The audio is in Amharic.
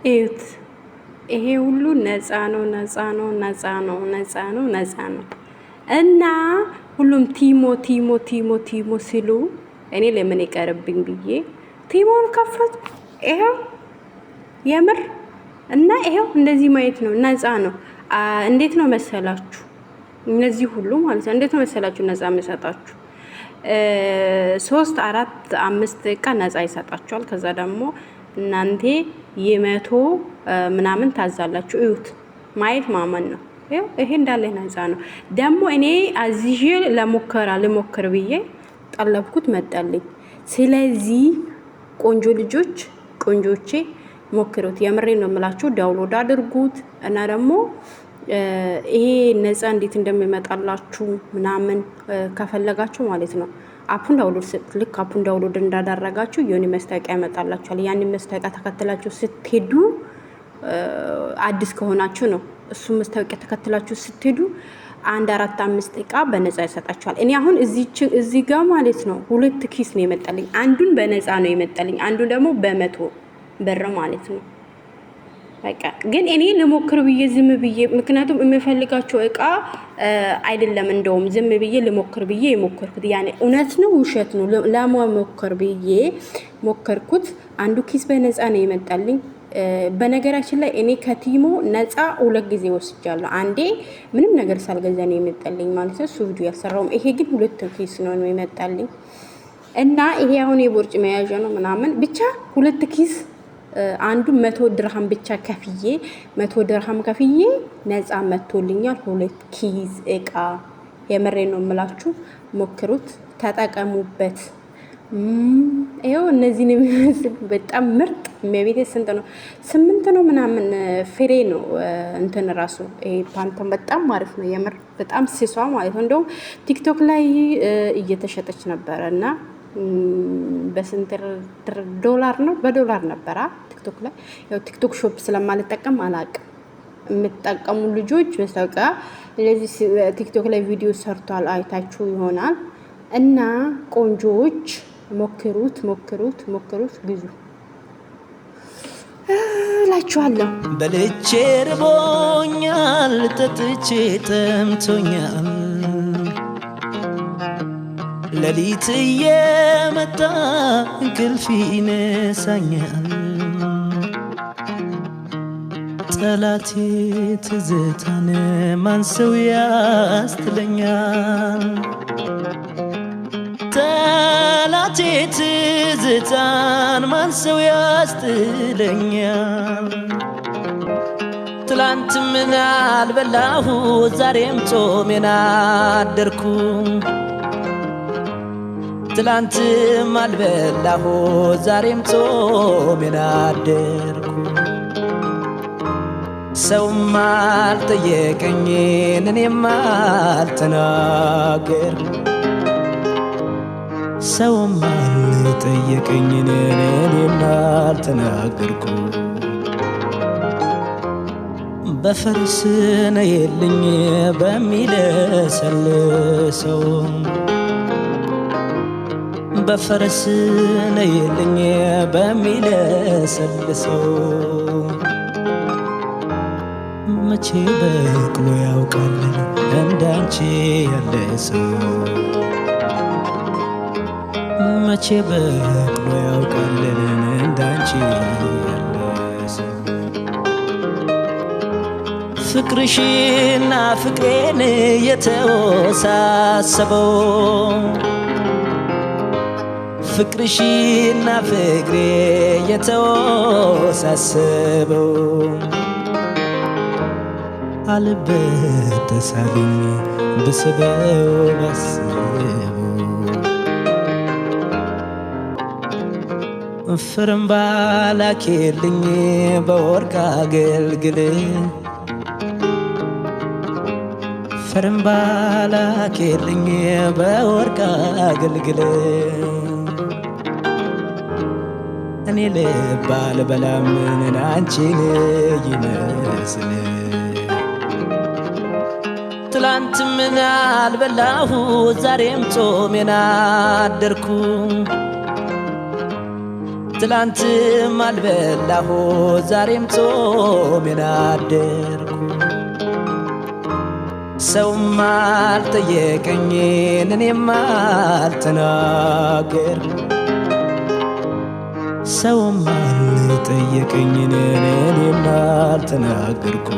እዩት። ይሄ ሁሉ ነፃ ነው፣ ነፃ ነው፣ ነፃ ነው፣ ነፃ ነው፣ ነፃ ነው። እና ሁሉም ቲሞ ቲሞ ቲሞ ቲሞ ሲሉ እኔ ለምን ይቀርብኝ ብዬ ቲሞን ከፈት። ይሄው የምር እና ይሄው እንደዚህ ማየት ነው። ነፃ ነው። እንዴት ነው መሰላችሁ? እነዚህ ሁሉ ማለት ነው እንዴት ነው መሰላችሁ ነፃ የምሰጣችሁ 3 4 5 እቃ ነፃ ይሰጣችኋል። ከዛ ደግሞ እናንተ የመቶ ምናምን ታዛላችሁ። እዩት፣ ማየት ማመን ነው። ይሄ እንዳለ ነፃ ነው። ደግሞ እኔ አዚዤ ልሞክር ብዬ ጠለብኩት መጣልኝ። ስለዚህ ቆንጆ ልጆች ቆንጆቼ ሞክሩት። የምሬን ነው የምላችሁ። ዳውንሎድ አድርጉት እና ደግሞ ይሄ ነፃ እንዴት እንደሚመጣላችሁ ምናምን ከፈለጋችሁ ማለት ነው አፑን ዳውንሎድ ልክ አፑን ዳውንሎድ እንዳደረጋችሁ የሆነ መስታወቂያ ያመጣላችኋል። ያንን መስታወቂያ ተከትላችሁ ስትሄዱ አዲስ ከሆናችሁ ነው እሱ መስታወቂያ ተከትላችሁ ስትሄዱ 1 4 5 እቃ በነፃ ይሰጣችኋል። እኔ አሁን እዚህ ጋር ማለት ነው 2 ኪስ ነው የመጣልኝ። አንዱን በነፃ ነው የመጣልኝ፣ አንዱን ደግሞ በ100 ብር ማለት ነው። በቃ ግን እኔ ልሞክር ብዬ ዝም ብዬ ምክንያቱም የምፈልጋቸው እቃ አይደለም። እንደውም ዝም ብዬ ልሞክር ብዬ የሞከርኩት ያኔ እውነት ነው ውሸት ነው ለመሞከር ብዬ ሞከርኩት። አንዱ ኪስ በነፃ ነው የመጣልኝ። በነገራችን ላይ እኔ ከቲሞ ነፃ 2 ጊዜ ወስጃለሁ። አንዴ ምንም ነገር ሳልገዛ ነው የመጣልኝ ማለት ነው። እሱ ቪዲዮ ያልሰራውም። ይሄ ግን 2 ኪስ ነው የመጣልኝ እና ይሄ አሁን የቦርጭ መያዣ ነው ምናምን ብቻ 2 ኪስ አንዱ 100 ድርሃም ብቻ ከፍዬ 100 ድርሃም ከፍዬ ነፃ መጥቶልኛል 2 ኪስ እቃ። የምሬ ነው የምላችሁ። ሞክሩት፣ ተጠቀሙበት። ይኸው እነዚህን የሚመስል በጣም ምርጥ የሚቤቴ ስንት ነው 8 ነው ምናምን ፍሬ ነው እንትን ራሱ ይሄ ፓንቶን በጣም አሪፍ ነው የምር በጣም ሲሷ ማለት ነው። እንደውም ቲክቶክ ላይ እየተሸጠች ነበረ እና በስንት ዶላር ነው በዶላር ነበረ ቲክቶክ ላይ። ያው ቲክቶክ ሾፕ ስለማልጠቀም አላቅም። የምትጠቀሙ ልጆች መስታወቂያ ለዚህ ቲክቶክ ላይ ቪዲዮ ሰርቷል አይታችሁ ይሆናል። እና ቆንጆዎች ሞክሩት ሞክሩት ሞክሩት ግዙ እላችኋለሁ። በልቼ ርቦኛል፣ ጠጥቼ ጠምቶኛል፣ ሌሊት እየመጣ እንቅልፍ ይነሳኛል። ጠላቴ ትዝታን ማን ሰው ያስትለኛል? ጠላቴ ትዝታን ማን ሰው ያስትለኛል? ትላንት ምን አልበላሁ ዛሬም ጾሜን አደርኩ። ትላንትም አልበላሁ ዛሬም ጾሜን አደርኩ። ሰውም አልጠየቀኝን እኔም አልተናገርኩ። ሰውም አልጠየቀኝን እኔም አልተናገርኩ። በፈረስ ነይልኝ በሚለሰልሰው በፈረስ ነይልኝ በሚለሰልሰው መቼ በቅሎ ያውቃል እንዳንቺ ያለ ሰው? መቼ በቅሎ ያውቃል እንዳንቺ ያለ ሰው? ፍቅርሽና ፍቅሬን የተወሳሰበው ፍቅርሽና ፍቅሬ የተወሳሰበው አልበተሳለኝ ብስበው ባስበው ፍርም ባላኬልኝ በወርቅ አገልግል ፍርም ባላኬልኝ በወርቅ አገልግል እኔ ልባል በላምን አንቺን ይመስል ትላንት ምን አልበላሁ ዛሬም ጾሜን አደርኩ። ትላንትም አልበላሁ ዛሬም ጾሜን አደርኩ ሰውም አልጠየቀኝን እኔም አልተናገርኩ ሰውም አልጠየቀኝን እኔም አልተናገርኩ